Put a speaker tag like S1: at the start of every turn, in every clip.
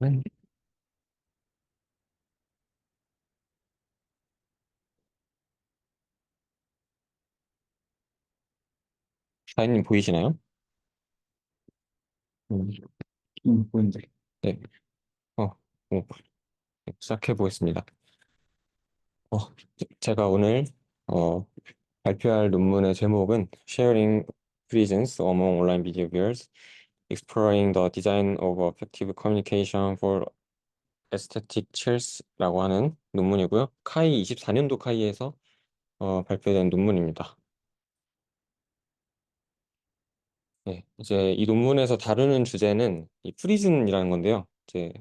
S1: 네. 사인님 보이시나요? 음, 보인다. 네. 어, 어, 시작해 보겠습니다. 어, 제가 오늘 어, 발표할 논문의 제목은 Sharing Prisons Among Online Behaviors, Exploring the Design of Effective Communication for Aesthetic Chairs라고 하는 논문이고요. 카이 24년도 카이에서 발표된 논문입니다. 네, 이제 이 논문에서 다루는 주제는 이 프리즌이라는 건데요. 이제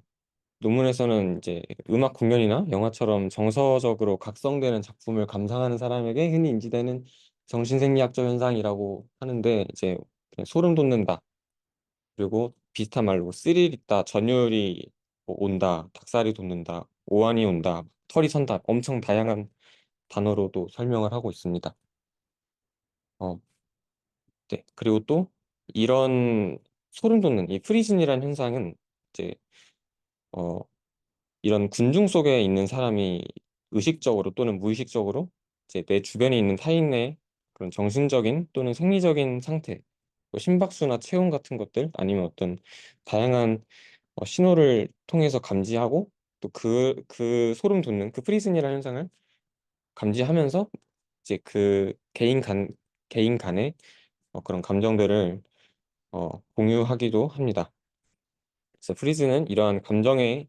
S1: 논문에서는 이제 음악 공연이나 영화처럼 정서적으로 각성되는 작품을 감상하는 사람에게 흔히 인지되는 정신생리학적 현상이라고 하는데 이제 그냥 소름 돋는다. 그리고 비슷한 말로 스릴 있다, 전율이 뭐 온다, 닭살이 돋는다, 오한이 온다, 털이 선다. 엄청 다양한 단어로도 설명을 하고 있습니다. 어, 네. 그리고 또 이런 소름 돋는 이 프리즌이라는 현상은 이제 어, 이런 군중 속에 있는 사람이 의식적으로 또는 무의식적으로 이제 내 주변에 있는 타인의 그런 정신적인 또는 생리적인 상태, 뭐 심박수나 체온 같은 것들 아니면 어떤 다양한 신호를 통해서 감지하고 또 그 소름 돋는 그 프리즌이라는 현상을 감지하면서 이제 그 개인 간의 그런 감정들을 공유하기도 합니다. 그래서 프리즌은 이러한 감정의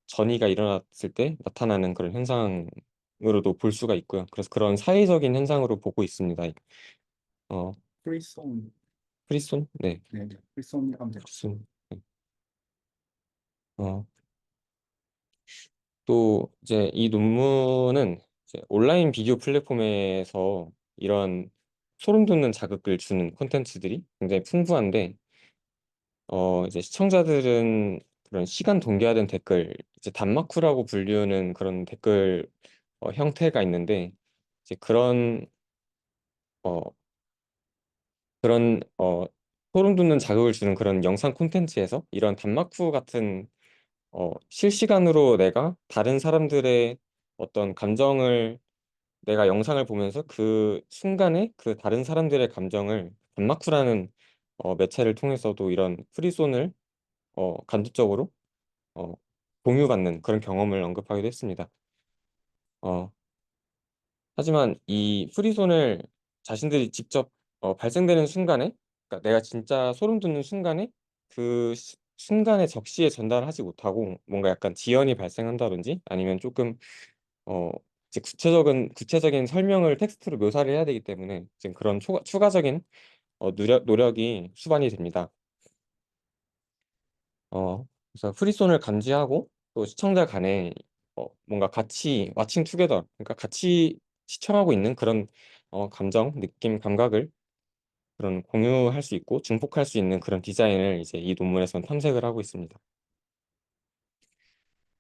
S1: 전이가 일어났을 때 나타나는 그런 현상으로도 볼 수가 있고요. 그래서 그런 사회적인 현상으로 보고 있습니다. 어,
S2: 프리송,
S1: 프리손? 네,
S2: 네네, 프리송이라면 돼요.
S1: 프리손. 네. 어, 또 이제 이 논문은 이제 온라인 비디오 플랫폼에서 이런 소름 돋는 자극을 주는 콘텐츠들이 굉장히 풍부한데, 이제 시청자들은 그런 시간 동계화된 댓글, 이제 단마쿠라고 불리우는 그런 댓글 형태가 있는데, 이제 어, 그런 소름 돋는 자극을 주는 그런 영상 콘텐츠에서 이런 단마쿠 같은 실시간으로 내가 다른 사람들의 어떤 감정을 내가 영상을 보면서 그 순간에 그 다른 사람들의 감정을 단마쿠라는 매체를 통해서도 이런 프리존을 간접적으로 어, 공유받는 그런 경험을 언급하기도 했습니다. 어, 하지만 이 프리존을 자신들이 직접 발생되는 순간에, 그러니까 내가 진짜 소름 돋는 순간에 그 순간에 적시에 전달하지 못하고 뭔가 약간 지연이 발생한다든지 아니면 조금 어, 이제 구체적인 설명을 텍스트로 묘사를 해야 되기 때문에 지금 그런 추가적인 노력이 수반이 됩니다. 그래서 프리손을 감지하고 또 시청자 간에 뭔가 같이 왓칭 투게더, 그러니까 같이 시청하고 있는 그런 감정, 느낌, 감각을 그런 공유할 수 있고 증폭할 수 있는 그런 디자인을 이제 이 논문에서는 탐색을 하고 있습니다.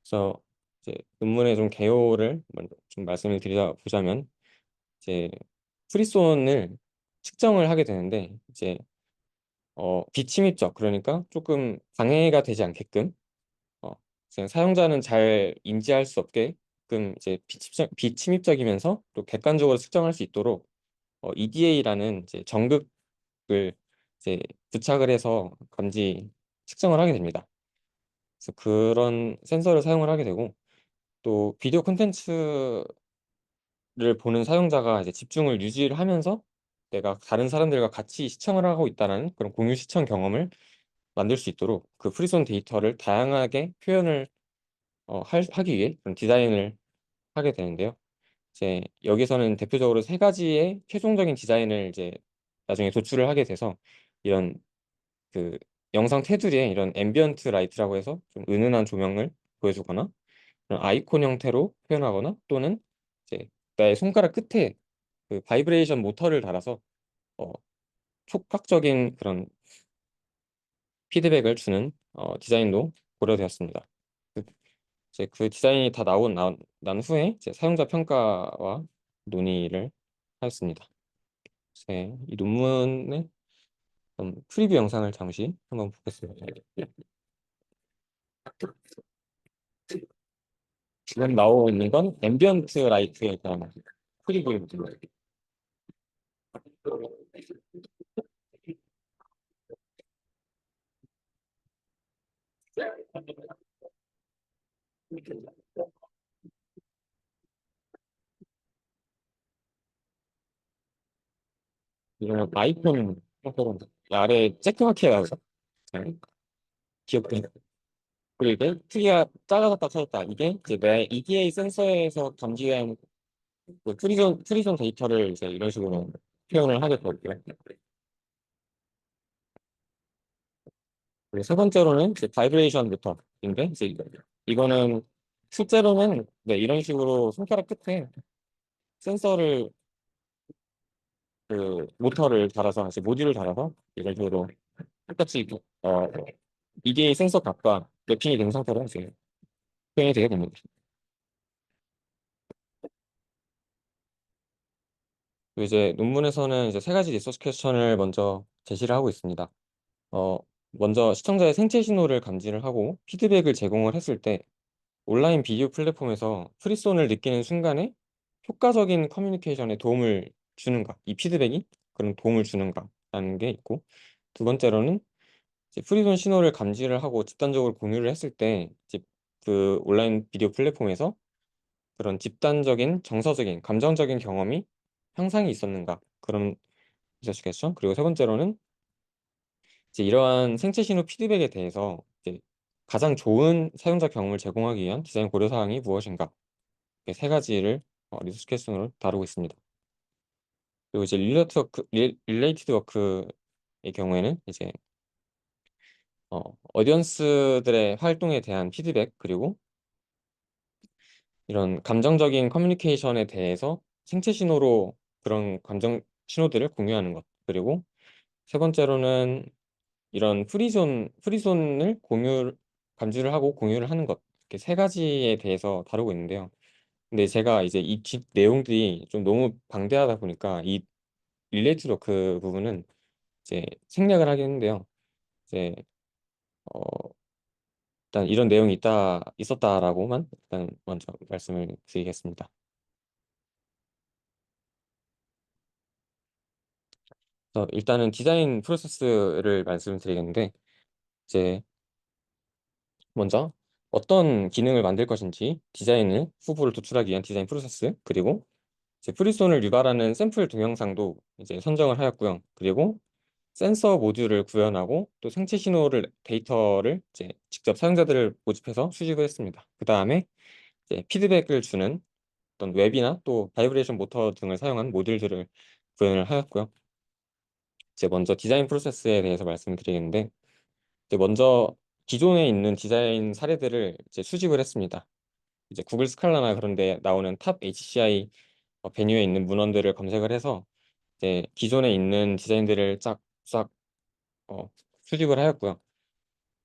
S1: 그래서 이제 논문의 좀 개요를 먼저 좀 말씀을 드려보자면 이제 프리손을 측정을 하게 되는데 이제 비침입적, 그러니까 조금 방해가 되지 않게끔 어, 그냥 사용자는 잘 인지할 수 없게끔 이제 비침입적이면서 또 객관적으로 측정할 수 있도록 EDA라는 이제 정극을 이제 부착을 해서 측정을 하게 됩니다. 그래서 그런 센서를 사용을 하게 되고 또 비디오 콘텐츠를 보는 사용자가 이제 집중을 유지를 하면서 내가 다른 사람들과 같이 시청을 하고 있다는 그런 공유 시청 경험을 만들 수 있도록 그 프리존 데이터를 다양하게 표현을 하기 위해 그런 디자인을 하게 되는데요. 이제 여기서는 대표적으로 세 가지의 최종적인 디자인을 이제 나중에 도출을 하게 돼서 이런 그 영상 테두리에 이런 앰비언트 라이트라고 해서 좀 은은한 조명을 보여주거나 그런 아이콘 형태로 표현하거나 또는 이제 나의 손가락 끝에 그 바이브레이션 모터를 달아서 어, 촉각적인 그런 피드백을 주는 디자인도 고려되었습니다. 그 이제 그 디자인이 다 난 후에 이제 사용자 평가와 논의를 하였습니다. 네, 이 논문의 프리뷰 영상을 잠시 한번 보겠습니다. 지금 나오고 있는 건 앰비언트 라이트에 대한 프리뷰입니다. 이거는 아이폰 형태로 아래 쬐끄맣게 나오죠. 네, 귀엽게. 그리고 이게 크기가 작아졌다 커졌다. 이게 이제 내 EDA 센서에서 감지한 그 프리존 데이터를 이제 이런 식으로 표현을 하게 되고요. 그리고 세 번째로는 이제 바이브레이션 모터인데 이제 이거는 실제로는 네, 이런 식으로 손가락 끝에 센서를 그 모터를 달아서 이제 모듈을 달아서 이런 식으로 똑같이 EDA 센서 값과 매핑이 된 상태로 이제 표현이 되게 됩니다. 그리고 이제 논문에서는 이제 세 가지 리소스 퀘스천을 먼저 제시를 하고 있습니다. 어, 먼저 시청자의 생체 신호를 감지를 하고 피드백을 제공을 했을 때 온라인 비디오 플랫폼에서 프리손을 느끼는 순간에 효과적인 커뮤니케이션에 도움을 주는가, 이 피드백이 그런 도움을 주는가라는 게 있고, 두 번째로는 이제 프리손 신호를 감지를 하고 집단적으로 공유를 했을 때 이제 그 온라인 비디오 플랫폼에서 그런 집단적인 정서적인 감정적인 경험이 향상이 있었는가, 그런 리서치겠죠. 그리고 세 번째로는 이제 이러한 생체 신호 피드백에 대해서 이제 가장 좋은 사용자 경험을 제공하기 위한 디자인 고려 사항이 무엇인가, 이렇게 세 가지를 리서치 퀘스천으로 다루고 있습니다. 그리고 이제 릴레이티드 워크의 경우에는 이제 어디언스들의 활동에 대한 피드백, 그리고 이런 감정적인 커뮤니케이션에 대해서 생체 신호로 그런 감정 신호들을 공유하는 것, 그리고 세 번째로는 이런 프리존을 감지를 하고 공유를 하는 것, 이렇게 세 가지에 대해서 다루고 있는데요. 근데 제가 이제 이 뒷 내용들이 좀 너무 방대하다 보니까 이 릴레이트 워크 부분은 이제 생략을 하긴 했는데요. 이제 어, 일단 이런 내용이 있었다라고만 일단 먼저 말씀을 드리겠습니다. 그래서 일단은 디자인 프로세스를 말씀드리겠는데, 이제 먼저 어떤 기능을 만들 것인지 디자인을 후보를 도출하기 위한 디자인 프로세스, 그리고 이제 프리손을 유발하는 샘플 동영상도 이제 선정을 하였고요. 그리고 센서 모듈을 구현하고 또 생체 신호를 데이터를 이제 직접 사용자들을 모집해서 수집을 했습니다. 그 다음에 이제 피드백을 주는 어떤 웹이나 또 바이브레이션 모터 등을 사용한 모듈들을 구현을 하였고요. 이제 먼저 디자인 프로세스에 대해서 말씀드리겠는데, 이제 먼저 기존에 있는 디자인 사례들을 이제 수집을 했습니다. 이제 구글 스칼라나 그런 데 나오는 탑 HCI 베뉴에 있는 문헌들을 검색을 해서 이제 기존에 있는 디자인들을 쫙 수집을 하였고요.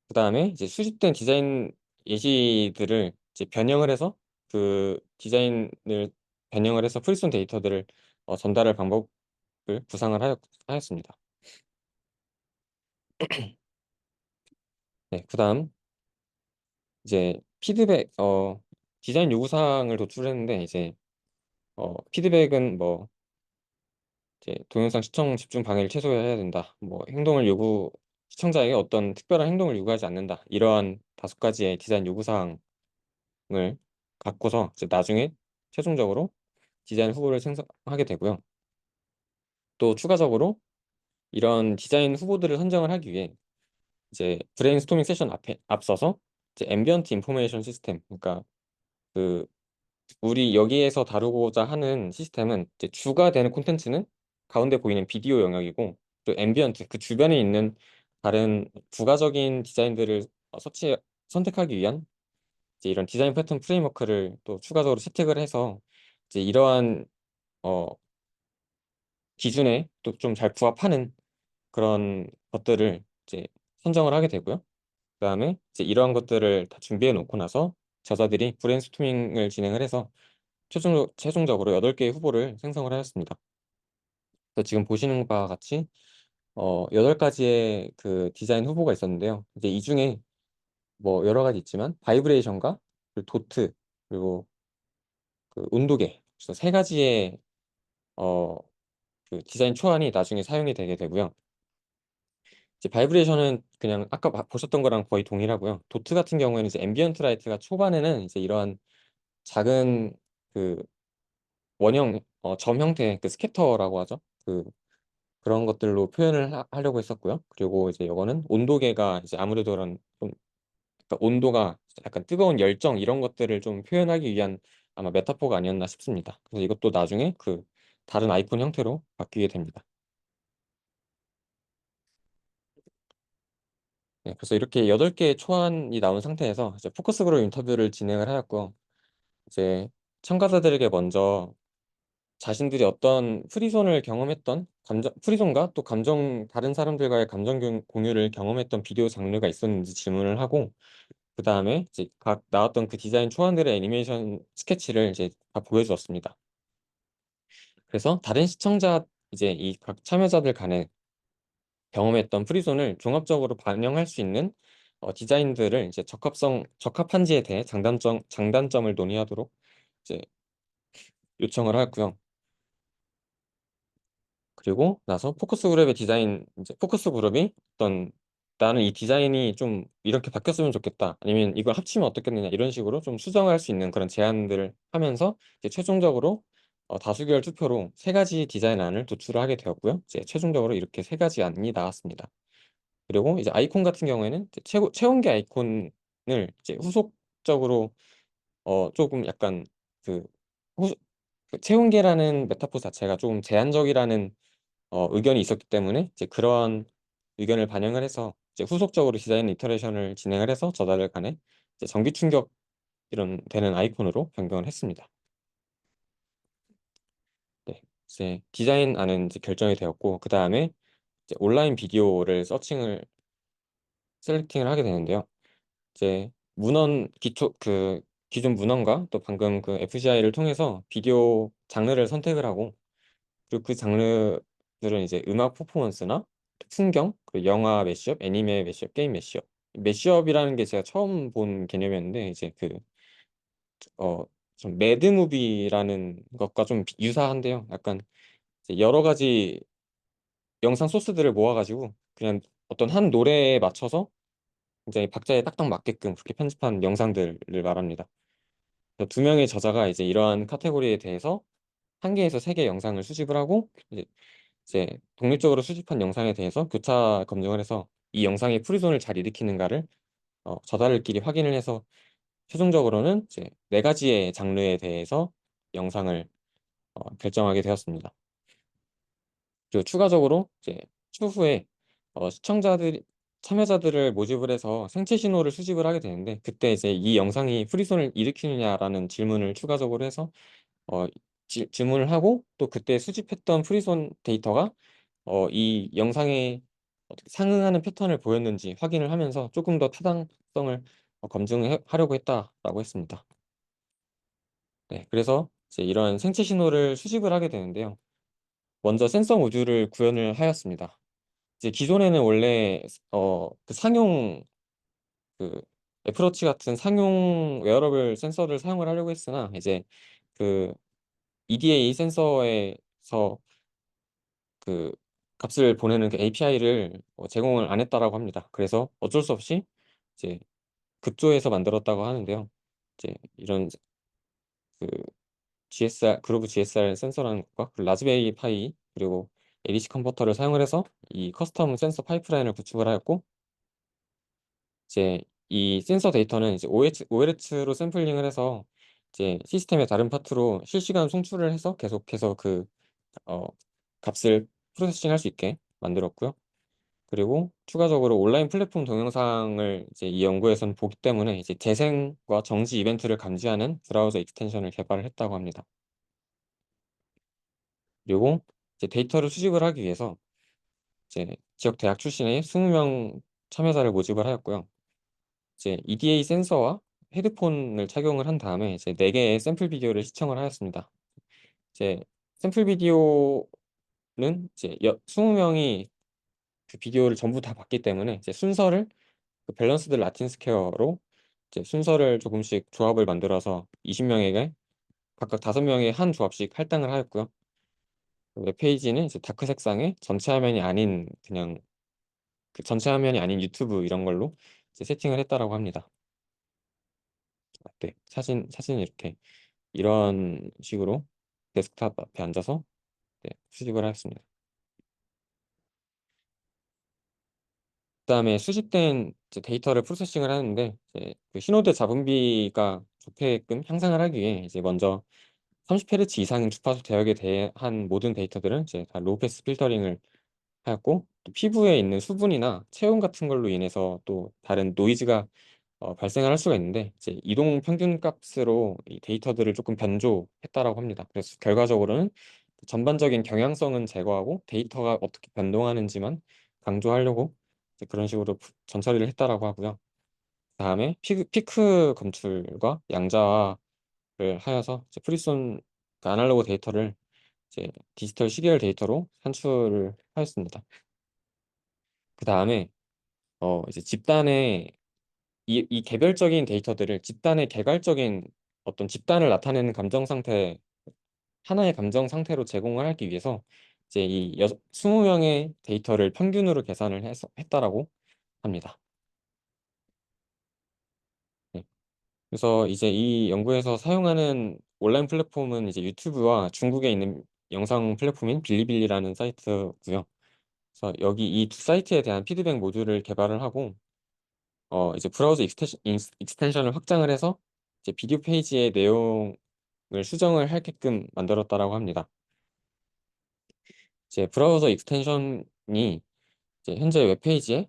S1: 그 다음에 이제 수집된 디자인 예시들을 이제 변형을 해서 그 디자인을 변형을 해서 프리슨 데이터들을 전달할 방법을 구상을 하였습니다. 네, 그 다음 이제 디자인 요구사항을 도출했는데, 이제 피드백은 뭐 이제 동영상 시청 집중 방해를 최소화해야 된다. 뭐 시청자에게 어떤 특별한 행동을 요구하지 않는다. 이러한 다섯 가지의 디자인 요구사항을 갖고서 이제 나중에 최종적으로 디자인 후보를 생성하게 되고요. 또 추가적으로 이런 디자인 후보들을 선정을 하기 위해 이제 브레인스토밍 세션 앞서서 이제 앰비언트 인포메이션 시스템, 그러니까 그 우리 여기에서 다루고자 하는 시스템은 이제 주가 되는 콘텐츠는 가운데 보이는 비디오 영역이고, 또 앰비언트 그 주변에 있는 다른 부가적인 디자인들을 선택하기 위한 이제 이런 디자인 패턴 프레임워크를 또 추가적으로 채택을 해서 이제 이러한 어, 기준에 또 좀 잘 부합하는 그런 것들을 이제 선정을 하게 되고요. 그다음에 이제 이러한 것들을 다 준비해 놓고 나서 저자들이 브레인스토밍을 진행을 해서 최종적으로 8개의 후보를 생성을 하였습니다. 그래서 지금 보시는 바와 같이 8가지의 그 디자인 후보가 있었는데요. 이제 이 중에 뭐 여러 가지 있지만 바이브레이션과 그리고 도트 그리고 그 온도계 그래서 세 가지의 어 그 디자인 초안이 나중에 사용이 되게 되고요. 이제 바이브레이션은 그냥 아까 보셨던 거랑 거의 동일하고요. 도트 같은 경우에는 이제 앰비언트 라이트가 초반에는 이제 이러한 작은 그 원형 점 형태의 그 스캐터라고 하죠. 그런 것들로 표현을 하려고 했었고요. 그리고 이제 이거는 온도계가 이제 아무래도 그런 좀 그러니까 온도가 약간 뜨거운 열정 이런 것들을 좀 표현하기 위한 아마 메타포가 아니었나 싶습니다. 그래서 이것도 나중에 그 다른 아이콘 형태로 바뀌게 됩니다. 네, 그래서 이렇게 8개의 초안이 나온 상태에서 이제 포커스 그룹 인터뷰를 진행을 하였고 이제 참가자들에게 먼저 자신들이 어떤 프리존을 경험했던 프리존과 또 다른 사람들과의 감정 공유를 경험했던 비디오 장르가 있었는지 질문을 하고 그 다음에 이제 각 나왔던 그 디자인 초안들의 애니메이션 스케치를 이제 다 보여주었습니다. 그래서 다른 시청자 이제 이 각 참여자들 간에 경험했던 프리존을 종합적으로 반영할 수 있는 디자인들을 이제 적합한지에 대해 장단점을 논의하도록 이제 요청을 하였고요. 그리고 나서 포커스 그룹의 디자인, 이제 포커스 그룹이 어떤 나는 이 디자인이 좀 이렇게 바뀌었으면 좋겠다. 아니면 이걸 합치면 어떻겠느냐. 이런 식으로 좀 수정할 수 있는 그런 제안들을 하면서 이제 최종적으로 다수결 투표로 세 가지 디자인안을 도출을 하게 되었고요. 이제 최종적으로 이렇게 세 가지 안이 나왔습니다. 그리고 이제 아이콘 같은 경우에는 이제 체온계 아이콘을 이제 후속적으로 조금 약간 그 후, 그 체온계라는 메타포 자체가 조금 제한적이라는 의견이 있었기 때문에 이제 그런 의견을 반영을 해서 이제 후속적으로 디자인 이터레이션을 진행을 해서 저자들 간에 이제 전기 충격 이런 되는 아이콘으로 변경을 했습니다. 네, 이제 디자인안은 이제 결정이 되었고 그 다음에 이제 온라인 비디오를 셀렉팅을 하게 되는데요. 이제 기존 문헌과 또 방금 그 FCI를 통해서 비디오 장르를 선택을 하고 그리고 그 장르들은 이제 음악 퍼포먼스나 풍경, 그 영화 매시업, 애니메 매시업, 게임 매시업. 매시업이라는 게 제가 처음 본 개념이었는데 이제 어, 좀 매드무비라는 것과 좀 유사한데요. 약간 이제 여러 가지 영상 소스들을 모아가지고 그냥 어떤 한 노래에 맞춰서 굉장히 박자에 딱딱 맞게끔 그렇게 편집한 영상들을 말합니다. 그래서 두 명의 저자가 이제 이러한 카테고리에 대해서 한 개에서 세 개 영상을 수집을 하고 이제 독립적으로 수집한 영상에 대해서 교차 검증을 해서 이 영상이 프리존을 잘 일으키는가를 저자들끼리 확인을 해서 최종적으로는 이제 네 가지의 장르에 대해서 영상을 결정하게 되었습니다. 그리고 추가적으로 이제 추후에 시청자들 참여자들을 모집을 해서 생체 신호를 수집을 하게 되는데 그때 이제 이 영상이 프리존을 일으키느냐라는 질문을 추가적으로 해서 어, 질문을 하고 또 그때 수집했던 프리존 데이터가 이 영상에 어떻게 상응하는 패턴을 보였는지 확인을 하면서 조금 더 타당성을 검증하려고 했다라고 했습니다. 네, 그래서 이제 이런 생체 신호를 수집을 하게 되는데요. 먼저 센서 모듈을 구현을 하였습니다. 이제 기존에는 원래 그 상용 그 애플워치 같은 상용 웨어러블 센서를 사용을 하려고 했으나 이제 그 EDA 센서에서 그 값을 보내는 그 API를 제공을 안 했다라고 합니다. 그래서 어쩔 수 없이 이제 급조해서 만들었다고 하는데요. 이제 이런 그 그루브 GSR 센서라는 것과 그 라즈베리 파이 그리고 ADC 컨버터를 사용을 해서 이 커스텀 센서 파이프라인을 구축을 하였고 이제 이 센서 데이터는 이제 OLH로 샘플링을 해서 이제 시스템의 다른 파트로 실시간 송출을 해서 계속해서 어, 값을 프로세싱 할 수 있게 만들었고요. 그리고 추가적으로 온라인 플랫폼 동영상을 이제 이 연구에서는 보기 때문에 이제 재생과 정지 이벤트를 감지하는 브라우저 익스텐션을 개발을 했다고 합니다. 그리고 이제 데이터를 수집을 하기 위해서 이제 지역 대학 출신의 20명 참여자를 모집을 하였고요. 이제 EDA 센서와 헤드폰을 착용을 한 다음에 이제 4개의 샘플 비디오를 시청을 하였습니다. 이제 샘플 비디오는 이제 20명이 그 비디오를 전부 다 봤기 때문에 이제 순서를 그 밸런스드 라틴 스퀘어로 이제 순서를 조금씩 조합을 만들어서 20명에게 각각 5명의 한 조합씩 할당을 하였고요. 웹페이지는 이제 다크 색상의 전체 화면이 아닌 그냥 그 전체 화면이 아닌 유튜브 이런 걸로 이제 세팅을 했다라고 합니다. 네, 사진 이렇게 이런 식으로 데스크탑 앞에 앉아서 네, 수집을 하였습니다. 그다음에 수집된 이제 데이터를 프로세싱을 하는데 이제 그 신호대 잡음비가 좋게끔 향상을 하기 위해 이제 먼저 30Hz 이상인 주파수 대역에 대한 모든 데이터들은 이제 다 로우 패스 필터링을 하였고 또 피부에 있는 수분이나 체온 같은 걸로 인해서 또 다른 노이즈가 발생을 할 수가 있는데 이제 이동 평균 값으로 이 데이터들을 조금 변조했다라고 합니다. 그래서 결과적으로는 전반적인 경향성은 제거하고 데이터가 어떻게 변동하는지만 강조하려고 이제 그런 식으로 전처리를 했다라고 하고요. 다음에 피크 검출과 양자화를 하여서 이제 프리손 그 아날로그 데이터를 이제 디지털 시계열 데이터로 산출을 하였습니다. 그 다음에 이제 집단의 이 개별적인 데이터들을 집단의 개괄적인 어떤 집단을 나타내는 감정 상태 하나의 감정 상태로 제공을 하기 위해서 이제 20명의 데이터를 평균으로 계산을 했다라고 합니다. 네. 그래서 이제 이 연구에서 사용하는 온라인 플랫폼은 이제 유튜브와 중국에 있는 영상 플랫폼인 빌리빌리라는 사이트고요. 그래서 여기 이 두 사이트에 대한 피드백 모듈을 개발을 하고 이제 브라우저 익스텐션을 확장을 해서 이제 비디오 페이지의 내용을 수정을 하게끔 만들었다라고 합니다. 이제 브라우저 익스텐션이 이제 현재 웹페이지에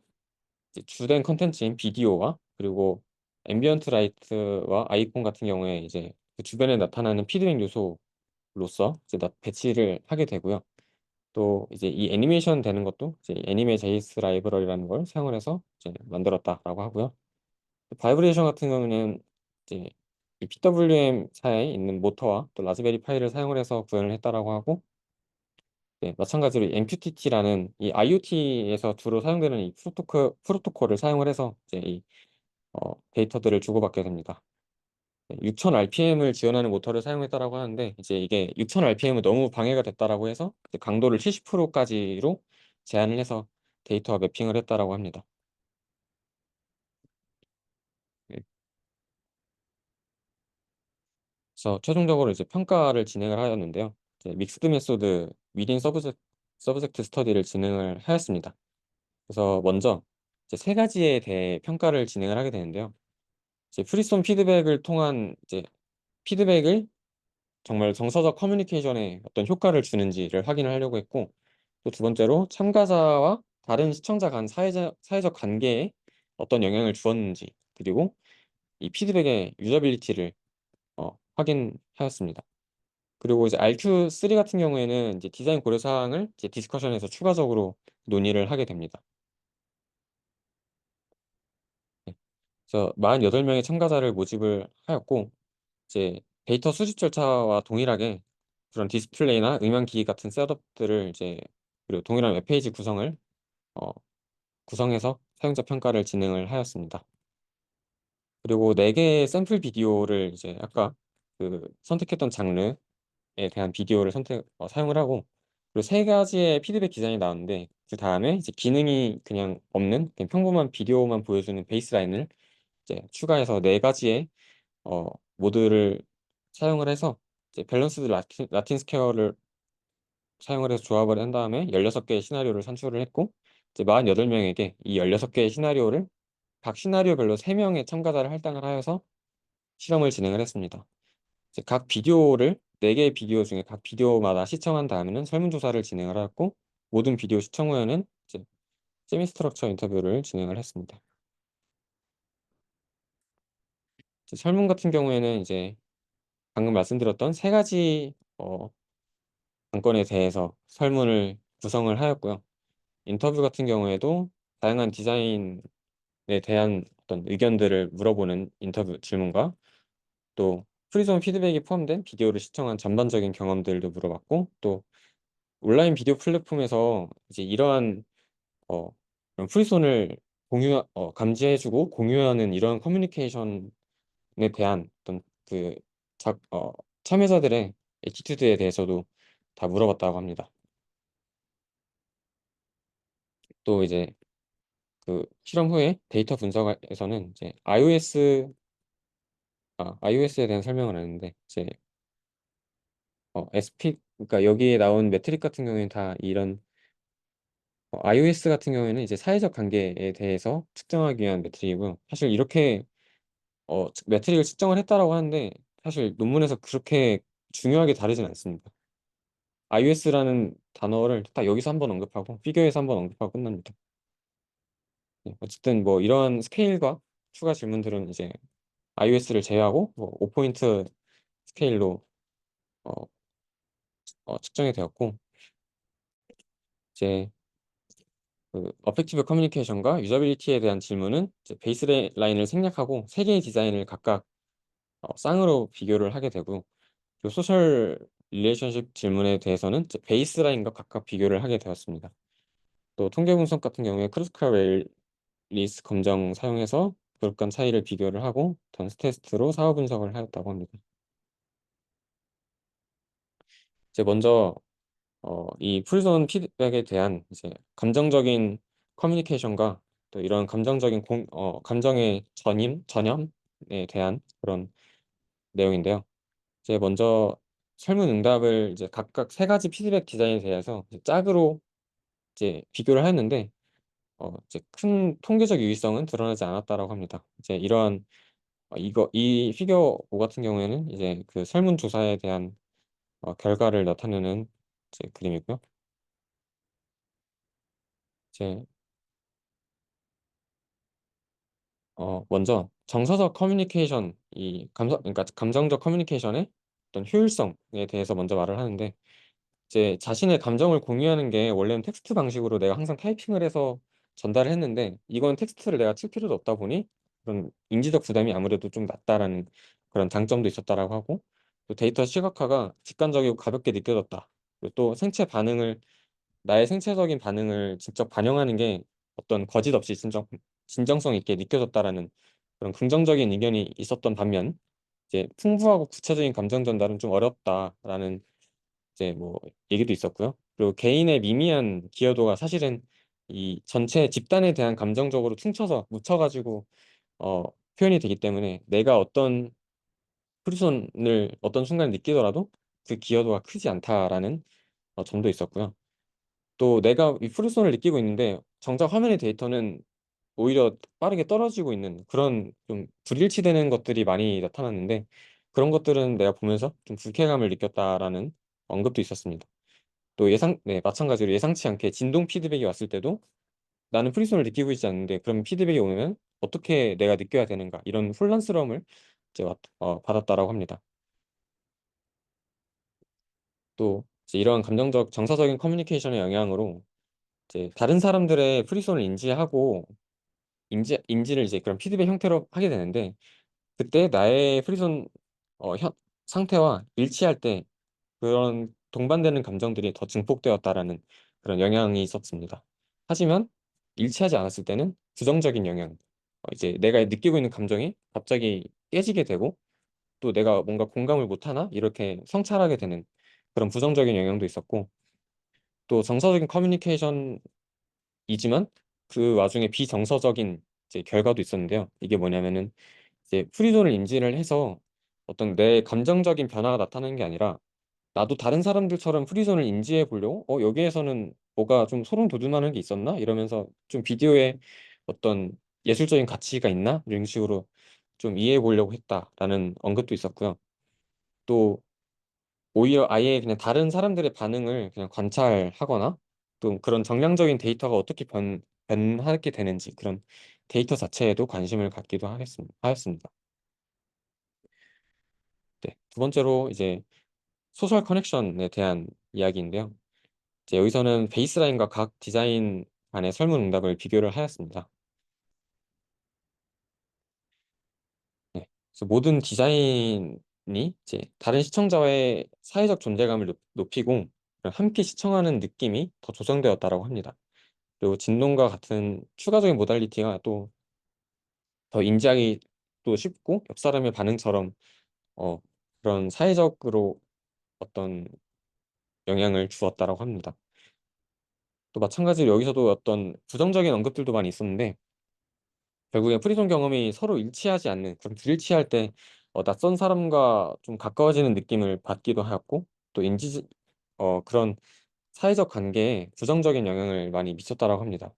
S1: 이제 주된 컨텐츠인 비디오와 그리고 앰비언트 라이트와 아이콘 같은 경우에 이제 그 주변에 나타나는 피드백 요소로서 이제 배치를 하게 되고요. 또 이제 이 애니메이션 되는 것도 이제 애니메 JS 라이브러리라는 걸 사용을 해서 이제 만들었다라고 하고요. 바이브레이션 같은 경우는 이제 이 PWM사에 있는 모터와 또 라즈베리 파이를 사용을 해서 구현을 했다라고 하고 네, 마찬가지로 MQTT라는 이 IoT에서 주로 사용되는 이 프로토콜을 사용을 해서 이제 이 데이터들을 주고받게 됩니다. 6000 RPM을 지원하는 모터를 사용했다라고 하는데 이제 이게 6000 RPM은 너무 방해가 됐다라고 해서 이제 강도를 70%까지로 제한을 해서 데이터와 매핑을 했다라고 합니다. 네. 그래서 최종적으로 이제 평가를 진행을 하였는데요. 이제 믹스드 메소드 위딘 서브젝트 스터디를 진행을 하였습니다. 그래서 먼저 이제 세 가지에 대해 평가를 진행을 하게 되는데요. 이제 프리스톤 피드백을 통한 이제 피드백을 정말 정서적 커뮤니케이션에 어떤 효과를 주는지를 확인을 하려고 했고 또 두 번째로 참가자와 다른 시청자 간 사회적 관계에 어떤 영향을 주었는지 그리고 이 피드백의 유저빌리티를 확인하였습니다. 그리고 이제 RQ3 같은 경우에는 이제 디자인 고려 사항을 이제 디스커션에서 추가적으로 논의를 하게 됩니다. 네. 그래서 48명의 참가자를 모집을 하였고 이제 데이터 수집 절차와 동일하게 그런 디스플레이나 음향기 같은 셋업들을 이제 그리고 동일한 웹페이지 구성을 어, 구성해서 사용자 평가를 진행을 하였습니다. 그리고 4개의 샘플 비디오를 이제 아까 그 선택했던 장르에 대한 비디오를 사용을 하고 그리고 3가지의 피드백 기전이 나왔는데 그 다음에 이제 기능이 그냥 없는 그냥 평범한 비디오만 보여주는 베이스라인을 이제 추가해서 4가지의 어, 모드를 사용을 해서 이제 밸런스드 라틴 스퀘어를 사용을 해서 조합을 한 다음에 16개의 시나리오를 산출을 했고 이제 48명에게 이 16개의 시나리오를 각 시나리오별로 3명의 참가자를 할당을 하여서 실험을 진행을 했습니다. 이제 각 비디오를 4개의 비디오 중에 각 비디오마다 시청한 다음에는 설문조사를 진행을 하였고 모든 비디오 시청 후에는 이제 세미 스트럭처 인터뷰를 진행을 했습니다. 이제 설문 같은 경우에는 이제 방금 말씀드렸던 3가지 안건에 대해서 설문을 구성을 하였고요. 인터뷰 같은 경우에도 다양한 디자인에 대한 어떤 의견들을 물어보는 인터뷰 질문과 또 프리존 피드백이 포함된 비디오를 시청한 전반적인 경험들도 물어봤고 또 온라인 비디오 플랫폼에서 이제 이러한 그런 프리존을 감지해주고 공유하는 이런 커뮤니케이션에 대한 어떤 참여자들의 애티튜드에 대해서도 다 물어봤다고 합니다. 또 이제 그 실험 후에 데이터 분석에서는 이제 iOS에 대한 설명을 하는데 이제 그러니까 여기에 나온 매트릭 같은 경우에는 다 이런 iOS 같은 경우에는 이제 사회적 관계에 대해서 측정하기 위한 매트릭이고요. 사실 이렇게 매트릭을 측정을 했다라고 하는데 사실 논문에서 그렇게 중요하게 다르진 않습니다. iOS라는 단어를 딱 여기서 한번 언급하고 피겨에서 한번 언급하고 끝납니다. 네, 어쨌든 뭐 이러한 스케일과 추가 질문들은 이제 iOS를 제외하고 뭐 5포인트 스케일로 어, 측정이 되었고 이제 그 어펙티브 커뮤니케이션과 유저빌리티에 대한 질문은 이제 베이스라인을 생략하고 세 개의 디자인을 각각 쌍으로 비교를 하게 되고 그 소셜 릴레이션십 질문에 대해서는 이제 베이스라인과 각각 비교를 하게 되었습니다. 또 통계 분석 같은 경우에 크루스컬 레이스 검정 사용해서 그룹 간 차이를 비교를 하고 던스 테스트로 사후 분석을 하였다고 합니다. 이제 먼저 이 풀존 피드백에 대한 이제 감정적인 커뮤니케이션과 또 이런 감정의 전염에 대한 그런 내용인데요. 이제 먼저 설문응답을 이제 각각 세 가지 피드백 디자인에 대해서 이제 짝으로 이제 비교를 하였는데 이제 큰 통계적 유의성은 드러나지 않았다라고 합니다. 이제 이러한 이 피겨 5 같은 경우에는 이제 그 설문조사에 대한 결과를 나타내는 이제 그림이고요. 이제 먼저 정서적 커뮤니케이션 그러니까 감정적 커뮤니케이션의 어떤 효율성에 대해서 먼저 말을 하는데 이제 자신의 감정을 공유하는 게 원래는 텍스트 방식으로 내가 항상 타이핑을 해서 전달을 했는데 이건 텍스트를 내가 칠 필요도 없다 보니 그런 인지적 부담이 아무래도 좀 낮다라는 그런 장점도 있었다라고 하고 또 데이터 시각화가 직관적이고 가볍게 느껴졌다. 그리고 또 나의 생체적인 반응을 직접 반영하는 게 어떤 거짓 없이 진정성 있게 느껴졌다라는 그런 긍정적인 의견이 있었던 반면 이제 풍부하고 구체적인 감정 전달은 좀 어렵다라는 이제 뭐 얘기도 있었고요. 그리고 개인의 미미한 기여도가 사실은 이 전체 집단에 대한 감정적으로 퉁쳐서 묻혀가지고 어, 표현이 되기 때문에 내가 어떤 순간 느끼더라도 그 기여도가 크지 않다라는 점도 있었고요. 또 내가 이 프리손을 느끼고 있는데 정작 화면의 데이터는 오히려 빠르게 떨어지고 있는 그런 좀 불일치되는 것들이 많이 나타났는데 그런 것들은 내가 보면서 좀 불쾌감을 느꼈다라는 언급도 있었습니다. 또 네, 마찬가지로 예상치 않게 진동 피드백이 왔을 때도 나는 프리손을 느끼고 있지 않는데 그럼 피드백이 오면 어떻게 내가 느껴야 되는가 이런 혼란스러움을 이제 받았다라고 합니다. 또 이제 이러한 감정적 정서적인 커뮤니케이션의 영향으로 이제 다른 사람들의 프리손을 인지하고 인지를 이제 그런 피드백 형태로 하게 되는데 그때 나의 프리존 상태와 일치할 때 그런 동반되는 감정들이 더 증폭되었다라는 그런 영향이 있었습니다. 하지만 일치하지 않았을 때는 부정적인 영향, 이제 내가 느끼고 있는 감정이 갑자기 깨지게 되고 또 내가 뭔가 공감을 못하나 이렇게 성찰하게 되는 그런 부정적인 영향도 있었고 또 정서적인 커뮤니케이션이지만 그 와중에 비정서적인 이제 결과도 있었는데요. 이게 뭐냐면은 이제 프리존을 인지를 해서 어떤 내 감정적인 변화가 나타나는 게 아니라 나도 다른 사람들처럼 프리존을 인지해 보려고 여기에서는 뭐가 좀 소름 돋을만한 게 있었나? 이러면서 좀 비디오에 어떤 예술적인 가치가 있나? 이런 식으로 좀 이해해 보려고 했다라는 언급도 있었고요. 또 오히려 아예 그냥 다른 사람들의 반응을 그냥 관찰하거나 또 그런 정량적인 데이터가 어떻게 변하게 되는지 그런 데이터 자체에도 관심을 갖기도 하였습니다. 네, 두 번째로 이제 소셜 커넥션에 대한 이야기인데요. 이제 여기서는 베이스라인과 각 디자인 간의 설문응답을 비교를 하였습니다. 네, 그래서 모든 디자인이 이제 다른 시청자와의 사회적 존재감을 높이고 함께 시청하는 느낌이 더 조성되었다라고 합니다. 그리고 진동과 같은 추가적인 모달리티가 또 더 인지하기 또 쉽고 옆 사람의 반응처럼 어, 그런 사회적으로 어떤 영향을 주었다라고 합니다. 또 마찬가지로 여기서도 어떤 부정적인 언급들도 많이 있었는데 결국에 프리존 경험이 서로 일치하지 않는 그런 불일치할 때 낯선 사람과 좀 가까워지는 느낌을 받기도 하였고 또 그런 사회적 관계에 부정적인 영향을 많이 미쳤다라고 합니다.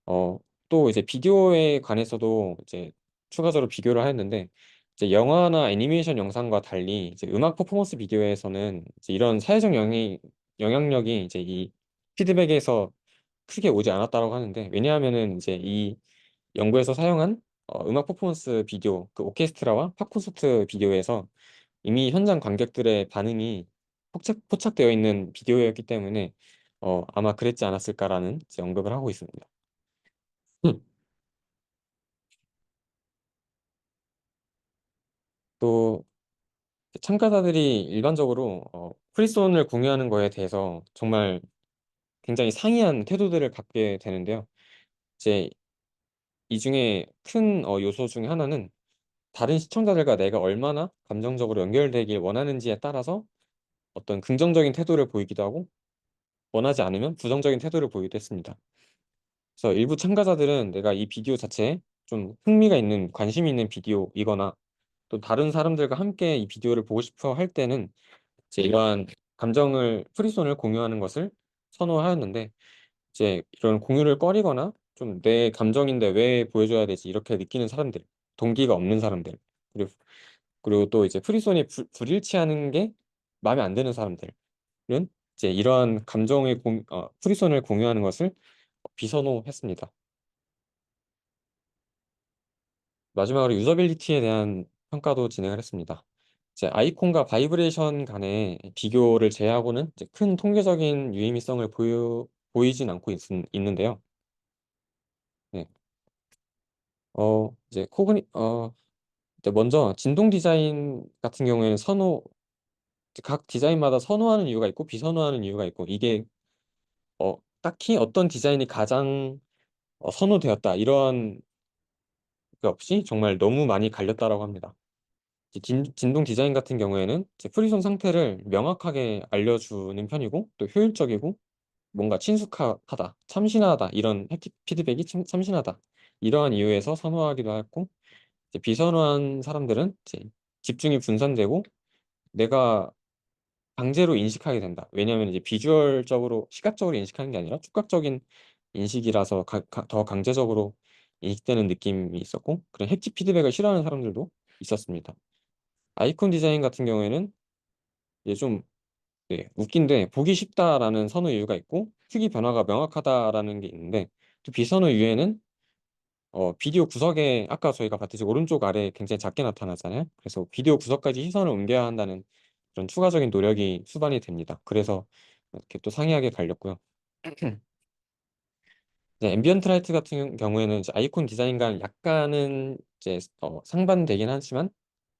S1: 어, 또 이제 비디오에 관해서도 이제 추가적으로 비교를 하였는데 이제 영화나 애니메이션 영상과 달리 이제 음악 퍼포먼스 비디오에서는 이제 이런 사회적 영향력이 이제 이 피드백에서 크게 오지 않았다고 하는데 왜냐하면은 이제 이 연구에서 사용한 음악 퍼포먼스 비디오 그 오케스트라와 팝 콘서트 비디오에서 이미 현장 관객들의 반응이 포착되어 있는 비디오였기 때문에 아마 그랬지 않았을까라는 이제 언급을 하고 있습니다. 음. 또 참가자들이 일반적으로 프리존을 공유하는 거에 대해서 정말 굉장히 상이한 태도들을 갖게 되는데요. 이제 이 중에 큰 요소 중에 하나는 다른 시청자들과 내가 얼마나 감정적으로 연결되길 원하는지에 따라서 어떤 긍정적인 태도를 보이기도 하고 원하지 않으면 부정적인 태도를 보이기도 했습니다. 그래서 일부 참가자들은 내가 이 비디오 자체에 좀 흥미가 있는 관심이 있는 비디오이거나 또 다른 사람들과 함께 이 비디오를 보고 싶어 할 때는 이제 이러한 감정을 프리존을 공유하는 것을 선호하였는데 이제 이런 공유를 꺼리거나 좀 내 감정인데 왜 보여줘야 되지 이렇게 느끼는 사람들 동기가 없는 사람들 그리고 또 이제 프리존이 불일치하는 게 마음에 안 드는 사람들은 이제 이러한 프리존을 공유하는 것을 비선호했습니다. 마지막으로 유저빌리티에 대한 평가도 진행을 했습니다. 이제 아이콘과 바이브레이션 간의 비교를 제외하고는 이제 큰 통계적인 유의미성을 보이진 않고 있는데요. 네. 이제 이제 먼저 진동 디자인 같은 경우에는 각 디자인마다 선호하는 이유가 있고 비선호하는 이유가 있고 이게 딱히 어떤 디자인이 가장 선호되었다 이런 게 없이 정말 너무 많이 갈렸다라고 합니다. 이제 진동 디자인 같은 경우에는 이제 프리존 상태를 명확하게 알려주는 편이고 또 효율적이고 뭔가 친숙하다, 참신하다 이런 햅틱 피드백이 참신하다 이러한 이유에서 선호하기도 했고 이제 비선호한 사람들은 이제 집중이 분산되고 내가 강제로 인식하게 된다. 왜냐하면 이제 비주얼적으로 시각적으로 인식하는 게 아니라觸覚적인 인식이라서 더 강제적으로 인식되는 느낌이 있었고 그런 햅틱 피드백을 싫어하는 사람들도 있었습니다. 아이콘 디자인 같은 경우에는 이제 좀 네, 웃긴데 보기 쉽다라는 선호 이유가 있고 크기 변화가 명확하다라는 게 있는데 또 비선호 이유에는 비디오 구석에 아까 저희가 봤듯이 오른쪽 아래 굉장히 작게 나타나잖아요. 그래서 비디오 구석까지 시선을 옮겨야 한다는 그런 추가적인 노력이 수반이 됩니다. 그래서 이렇게 또 상이하게 갈렸고요. 이제 앰비언트 라이트 같은 경우에는 이제 아이콘 디자인과 약간은 이제 상반되긴 하지만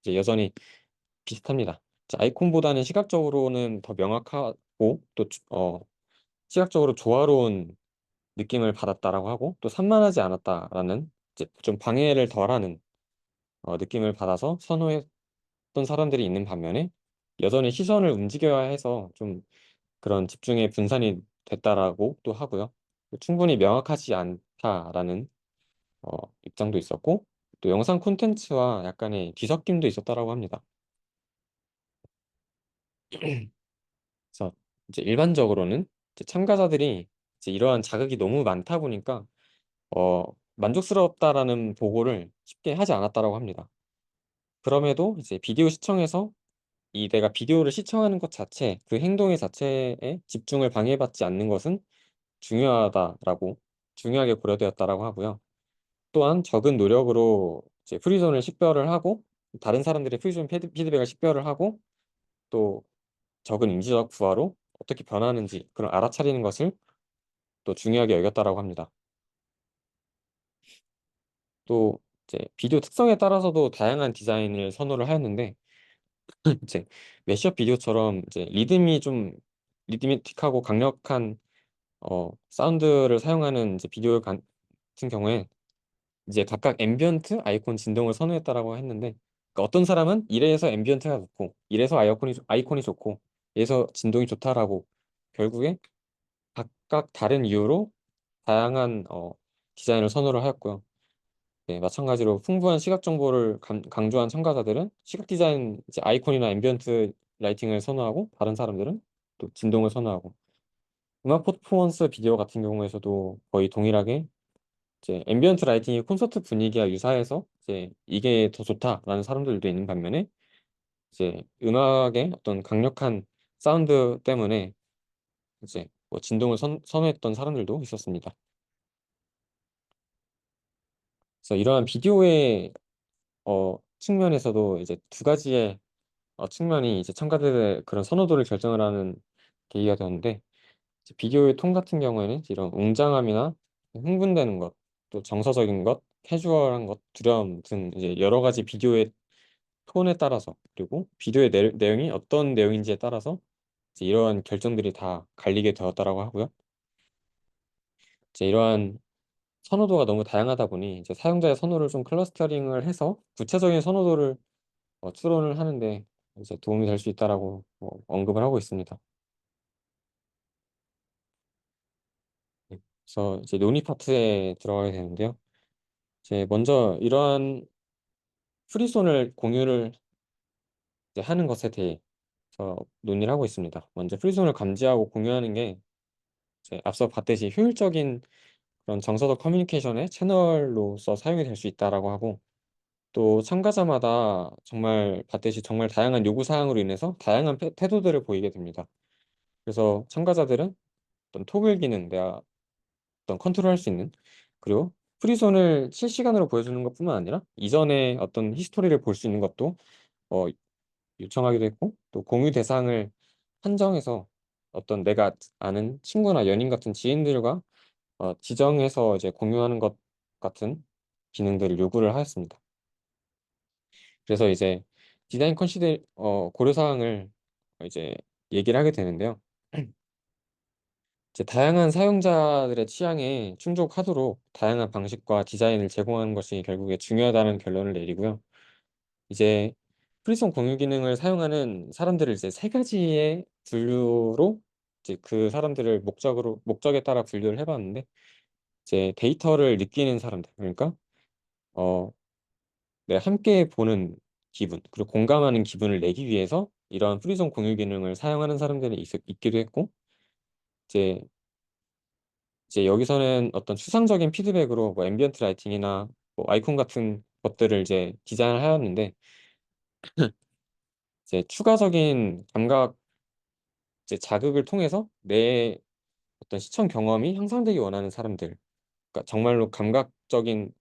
S1: 이제 여전히 비슷합니다. 이제 아이콘보다는 시각적으로는 더 명확하고 또 시각적으로 조화로운 느낌을 받았다라고 하고 또 산만하지 않았다라는 이제 좀 방해를 덜하는 느낌을 받아서 선호했던 사람들이 있는 반면에 여전히 시선을 움직여야 해서 좀 그런 집중의 분산이 됐다라고 또 하고요. 충분히 명확하지 않다라는 입장도 있었고 또 영상 콘텐츠와 약간의 뒤섞임도 있었다라고 합니다. 그래서 이제 일반적으로는 이제 참가자들이 이제 이러한 자극이 너무 많다 보니까 만족스럽다라는 보고를 쉽게 하지 않았다라고 합니다. 그럼에도 이제 비디오 시청에서 이 내가 비디오를 시청하는 것 자체, 그 행동의 자체에 집중을 방해받지 않는 것은 중요하다라고 중요하게 고려되었다라고 하고요. 또한 적은 노력으로 이제 프리존을 식별을 하고 다른 사람들의 프리존 피드백을 식별을 하고 또 적은 인지적 부하로 어떻게 변하는지 그걸 알아차리는 것을 또 중요하게 여겼다라고 합니다. 또 이제 비디오 특성에 따라서도 다양한 디자인을 선호를 하였는데 이제 매시업 비디오처럼 이제 리드미틱하고 강력한 사운드를 사용하는 이제 비디오 같은 경우에 이제 각각 앰비언트 아이콘 진동을 선호했다라고 했는데, 그러니까 어떤 사람은 이래서 앰비언트가 좋고 이래서 아이콘이 좋고 이래서 진동이 좋다라고 결국에 각각 다른 이유로 다양한 디자인을 선호를 하였고요. 네, 마찬가지로 풍부한 시각 정보를 강조한 참가자들은 시각 디자인 이제 아이콘이나 앰비언트 라이팅을 선호하고, 다른 사람들은 또 진동을 선호하고, 음악 퍼포먼스 비디오 같은 경우에서도 거의 동일하게 이제 앰비언트 라이팅이 콘서트 분위기와 유사해서 이제 이게 더 좋다라는 사람들도 있는 반면에, 이제 음악의 어떤 강력한 사운드 때문에 이제 뭐 진동을 선호했던 사람들도 있었습니다. 그래서 이러한 비디오의 측면에서도 이제 두 가지의 측면이 이제 참가들의 그런 선호도를 결정을 하는 계기가 되었는데, 이제 비디오의 톤 같은 경우에는 이런 웅장함이나 흥분되는 것, 또 정서적인 것, 캐주얼한 것, 두려움 등 이제 여러 가지 비디오의 톤에 따라서, 그리고 비디오의 내용이 어떤 내용인지에 따라서 이제 이러한 결정들이 다 갈리게 되었다라고 하고요. 이제 이러한 선호도가 너무 다양하다 보니 이제 사용자의 선호를 좀 클러스터링을 해서 구체적인 선호도를 추론을 하는데 이제 도움이 될 수 있다라고 언급을 하고 있습니다. 네. 그래서 이제 논의 파트에 들어가게 되는데요. 이제 먼저 이러한 프리손을 공유를 이제 하는 것에 대해서 논의를 하고 있습니다. 먼저 프리손을 감지하고 공유하는 게 이제 앞서 봤듯이 효율적인 그런 정서적 커뮤니케이션의 채널로서 사용이 될 수 있다라고 하고, 또 참가자마다 정말 봤듯이 정말 다양한 요구 사항으로 인해서 다양한 태도들을 보이게 됩니다. 그래서 참가자들은 어떤 토글 기능, 내가 어떤 컨트롤할 수 있는, 그리고 프리존을 실시간으로 보여주는 것뿐만 아니라 이전에 어떤 히스토리를 볼 수 있는 것도 어, 요청하기도 했고, 또 공유 대상을 한정해서 어떤 내가 아는 친구나 연인 같은 지인들과 지정해서 이제 공유하는 것 같은 기능들을 요구를 하였습니다. 그래서 이제 디자인 고려사항을 이제 얘기를 하게 되는데요. 이제 다양한 사용자들의 취향에 충족하도록 다양한 방식과 디자인을 제공하는 것이 결국에 중요하다는 결론을 내리고요. 이제 프리성 공유 기능을 사용하는 사람들을 이제 세 가지의 분류로 이제 그 사람들을 목적에 따라 분류를 해봤는데, 이제 데이터를 느끼는 사람들, 그러니까 어, 내가 함께 보는 기분, 그리고 공감하는 기분을 내기 위해서 이런 프리성 공유 기능을 사용하는 사람들이 있기도 했고, 이제 여기서는 어떤 추상적인 피드백으로 뭐 앰비언트 라이팅이나 뭐 아이콘 같은 것들을 이제 디자인을 하였는데, 이제 추가적인 감각 이제 자극을 통해서 내 어떤 시청 경험이 향상되기 원하는 사람들, 그러니까 정말로 감각적인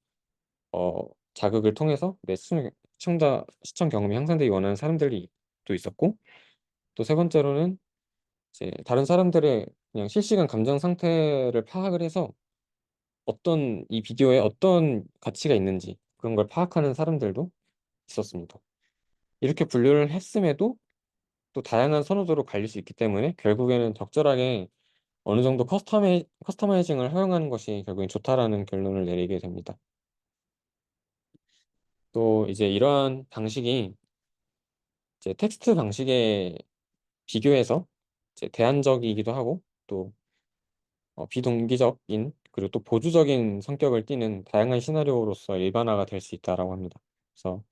S1: 어, 자극을 통해서 내 시청 경험이 향상되기 원하는 사람들이 또 있었고, 또 세 번째로는 이제 다른 사람들의 그냥 실시간 감정 상태를 파악을 해서 어떤 이 비디오에 어떤 가치가 있는지 그런 걸 파악하는 사람들도 있었습니다. 이렇게 분류를 했음에도 또 다양한 선호도로 갈릴 수 있기 때문에 결국에는 적절하게 어느 정도 커스터마이징을 허용하는 것이 결국엔 좋다라는 결론을 내리게 됩니다. 또 이제 이러한 방식이 이제 텍스트 방식에 비교해서 이제 대안적이기도 하고, 또 비동기적인 그리고 또 보조적인 성격을 띠는 다양한 시나리오로서 일반화가 될 수 있다라고 합니다. 그래서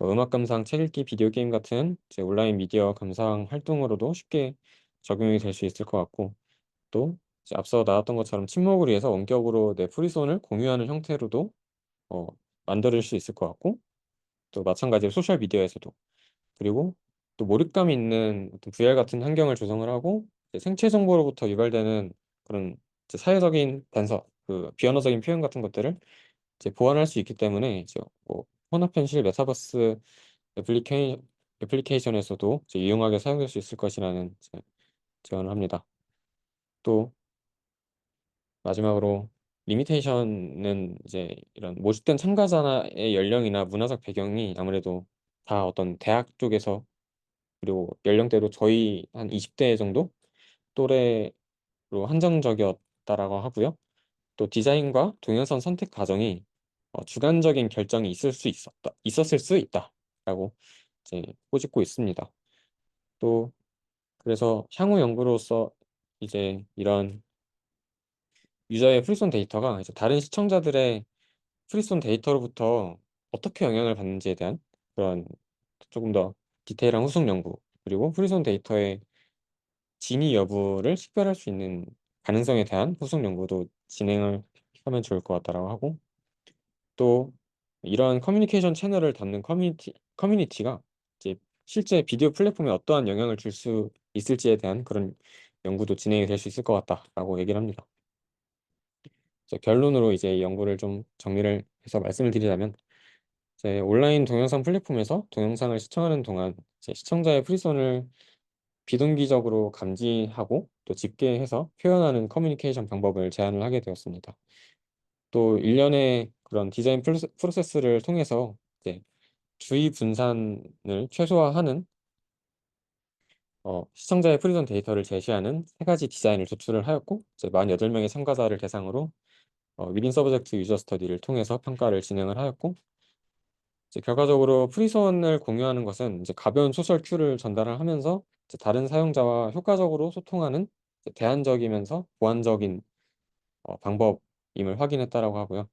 S1: 음악 감상, 책 읽기, 비디오 게임 같은 이제 온라인 미디어 감상 활동으로도 쉽게 적용이 될 수 있을 것 같고, 또 이제 앞서 나왔던 것처럼 친목을 위해서 원격으로 내 프리손을 공유하는 형태로도 어, 만들 수 있을 것 같고, 또 마찬가지로 소셜 미디어에서도, 그리고 또 몰입감 있는 어떤 VR 같은 환경을 조성을 하고 이제 생체 정보로부터 유발되는 그런 이제 사회적인 그 비언어적인 표현 같은 것들을 이제 보완할 수 있기 때문에, 이제 뭐 혼합현실 메타버스 애플리케이, 애플리케이션에서도 이제 유용하게 사용될 수 있을 것이라는 이제 제언을 합니다. 또 마지막으로 리미테이션은 이제 이런 모집된 참가자의 연령이나 문화적 배경이 아무래도 다 어떤 대학 쪽에서, 그리고 연령대도 저희 한 20대 정도 또래 한정적이었다라고 하고요. 또 디자인과 동영상 선택 과정이 주관적인 결정이 있었을 수 있다라고 이제 꼬집고 있습니다. 또 그래서 향후 연구로서 이제 이런 유저의 프리손 데이터가 이제 다른 시청자들의 프리손 데이터로부터 어떻게 영향을 받는지에 대한 그런 조금 더 디테일한 후속 연구, 그리고 프리손 데이터의 진위 여부를 식별할 수 있는 가능성에 대한 후속 연구도 진행을 하면 좋을 것 같다라고 하고, 또 이러한 커뮤니케이션 채널을 담는 커뮤니티가 이제 실제 비디오 플랫폼에 어떠한 영향을 줄 수 있을지에 대한 그런 연구도 진행이 될 수 있을 것 같다라고 얘기를 합니다. 그래서 결론으로 이제 이 연구를 좀 정리를 해서 말씀을 드리자면, 이제 온라인 동영상 플랫폼에서 동영상을 시청하는 동안 이제 시청자의 프리선을 비동기적으로 감지하고 또 집계해서 표현하는 커뮤니케이션 방법을 제안을 하게 되었습니다. 또 일련의 그런 디자인 프로세스를 통해서 이제 주의 분산을 최소화하는 시청자의 프리선 데이터를 제시하는 세 가지 디자인을 도출을 하였고, 이제 48명의 참가자를 대상으로 위딘 서브젝트 유저 스터디를 통해서 평가를 진행을 하였고, 이제 결과적으로 프리선을 공유하는 것은 이제 가벼운 소셜 큐를 전달을 하면서 이제 다른 사용자와 효과적으로 소통하는 이제 대안적이면서 보완적인 방법임을 확인했다라고 하고요.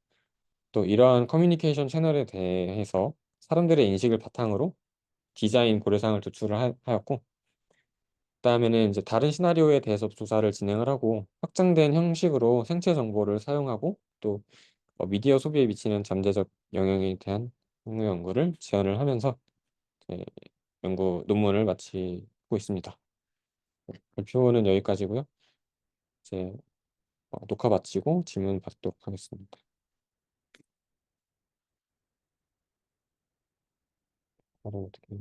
S1: 또 이러한 커뮤니케이션 채널에 대해서 사람들의 인식을 바탕으로 디자인 고려사항을 도출을 하였고, 그다음에는 이제 다른 시나리오에 대해서 조사를 진행을 하고 확장된 형식으로 생체 정보를 사용하고 또 미디어 소비에 미치는 잠재적 영향에 대한 향후 연구를 제안을 하면서 이제 연구 논문을 마치고 있습니다. 발표는 여기까지고요. 이제 녹화 마치고 질문 받도록 하겠습니다. 바로 어떻게